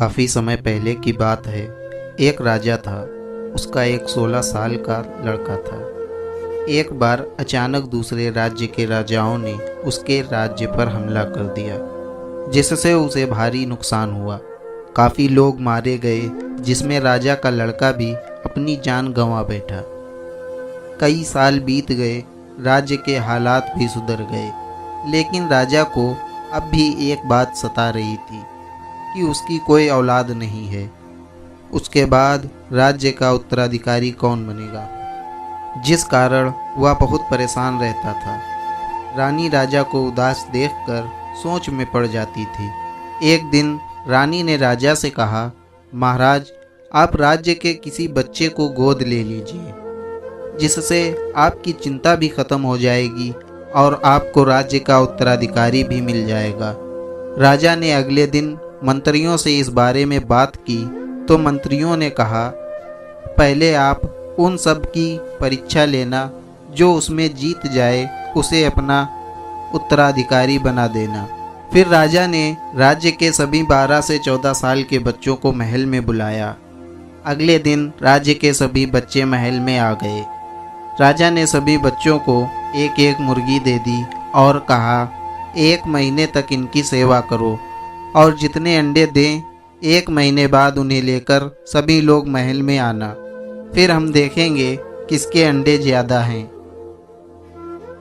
काफ़ी समय पहले की बात है। एक राजा था। उसका एक 16 साल का लड़का था। एक बार अचानक दूसरे राज्य के राजाओं ने उसके राज्य पर हमला कर दिया, जिससे उसे भारी नुकसान हुआ। काफ़ी लोग मारे गए, जिसमें राजा का लड़का भी अपनी जान गंवा बैठा। कई साल बीत गए, राज्य के हालात भी सुधर गए, लेकिन राजा को अब भी एक बात सता रही थी कि उसकी कोई औलाद नहीं है। उसके बाद राज्य का उत्तराधिकारी कौन बनेगा, जिस कारण वह बहुत परेशान रहता था। रानी राजा को उदास देखकर सोच में पड़ जाती थी। एक दिन रानी ने राजा से कहा, महाराज, आप राज्य के किसी बच्चे को गोद ले लीजिए, जिससे आपकी चिंता भी खत्म हो जाएगी और आपको राज्य का उत्तराधिकारी भी मिल जाएगा। राजा ने अगले दिन मंत्रियों से इस बारे में बात की तो मंत्रियों ने कहा, पहले आप उन सब की परीक्षा लेना, जो उसमें जीत जाए उसे अपना उत्तराधिकारी बना देना। फिर राजा ने राज्य के सभी 12 से 14 साल के बच्चों को महल में बुलाया। अगले दिन राज्य के सभी बच्चे महल में आ गए। राजा ने सभी बच्चों को एक एक मुर्गी दे दी और कहा, 1 महीने तक इनकी सेवा करो और जितने अंडे दें 1 महीने बाद उन्हें लेकर सभी लोग महल में आना। फिर हम देखेंगे किसके अंडे ज़्यादा हैं।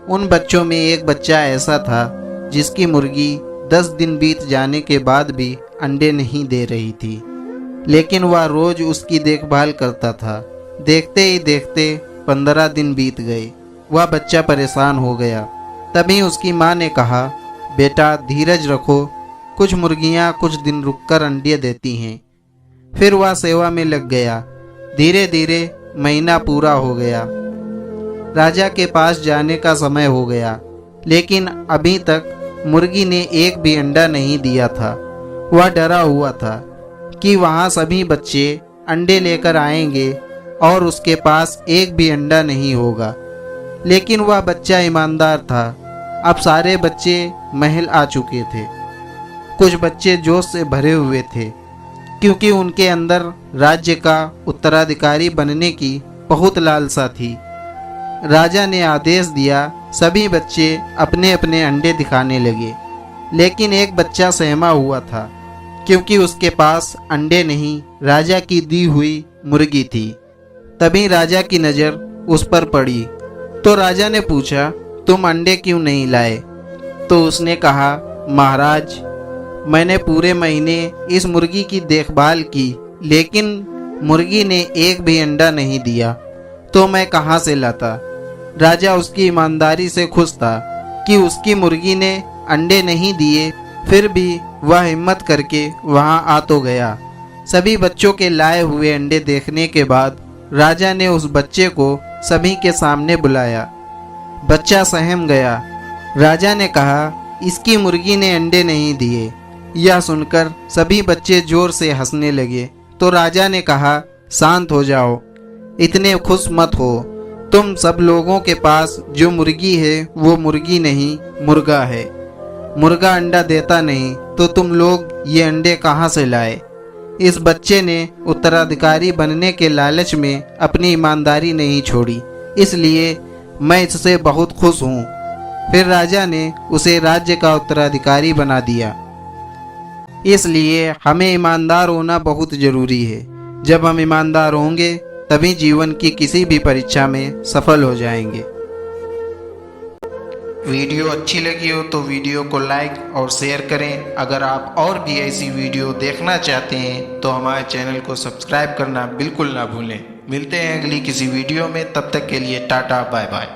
उन बच्चों में एक बच्चा ऐसा था जिसकी मुर्गी 10 दिन बीत जाने के बाद भी अंडे नहीं दे रही थी, लेकिन वह रोज़ उसकी देखभाल करता था। देखते ही देखते 15 दिन बीत गए। वह बच्चा परेशान हो गया। तभी उसकी माँ ने कहा, बेटा धीरज रखो, कुछ मुर्गियाँ कुछ दिन रुककर अंडे देती हैं। फिर वह सेवा में लग गया। धीरे धीरे महीना पूरा हो गया। राजा के पास जाने का समय हो गया, लेकिन अभी तक मुर्गी ने एक भी अंडा नहीं दिया था। वह डरा हुआ था कि वहाँ सभी बच्चे अंडे लेकर आएंगे और उसके पास एक भी अंडा नहीं होगा। लेकिन वह बच्चा ईमानदार था। अब सारे बच्चे महल आ चुके थे। कुछ बच्चे जोश से भरे हुए थे, क्योंकि उनके अंदर राज्य का उत्तराधिकारी बनने की बहुत लालसा थी। राजा ने आदेश दिया, सभी बच्चे अपने अपने अंडे दिखाने लगे। लेकिन एक बच्चा सहमा हुआ था, क्योंकि उसके पास अंडे नहीं, राजा की दी हुई मुर्गी थी। तभी राजा की नज़र उस पर पड़ी तो राजा ने पूछा, तुम अंडे क्यों नहीं लाए? तो उसने कहा, महाराज, मैंने पूरे महीने इस मुर्गी की देखभाल की, लेकिन मुर्गी ने एक भी अंडा नहीं दिया, तो मैं कहाँ से लाता? राजा उसकी ईमानदारी से खुश था कि उसकी मुर्गी ने अंडे नहीं दिए, फिर भी वह हिम्मत करके वहाँ आ तो गया। सभी बच्चों के लाए हुए अंडे देखने के बाद राजा ने उस बच्चे को सभी के सामने बुलाया। बच्चा सहम गया। राजा ने कहा, इसकी मुर्गी ने अंडे नहीं दिए। यह सुनकर सभी बच्चे जोर से हंसने लगे। तो राजा ने कहा, शांत हो जाओ, इतने खुश मत हो। तुम सब लोगों के पास जो मुर्गी है वो मुर्गी नहीं, मुर्गा है। मुर्गा अंडा देता नहीं, तो तुम लोग ये अंडे कहाँ से लाए? इस बच्चे ने उत्तराधिकारी बनने के लालच में अपनी ईमानदारी नहीं छोड़ी, इसलिए मैं इससे बहुत खुश हूँ। फिर राजा ने उसे राज्य का उत्तराधिकारी बना दिया। इसलिए हमें ईमानदार होना बहुत ज़रूरी है। जब हम ईमानदार होंगे तभी जीवन की किसी भी परीक्षा में सफल हो जाएंगे। वीडियो अच्छी लगी हो तो वीडियो को लाइक और शेयर करें। अगर आप और भी ऐसी वीडियो देखना चाहते हैं तो हमारे चैनल को सब्सक्राइब करना बिल्कुल ना भूलें। मिलते हैं अगली किसी वीडियो में, तब तक के लिए टाटा बाय बाय।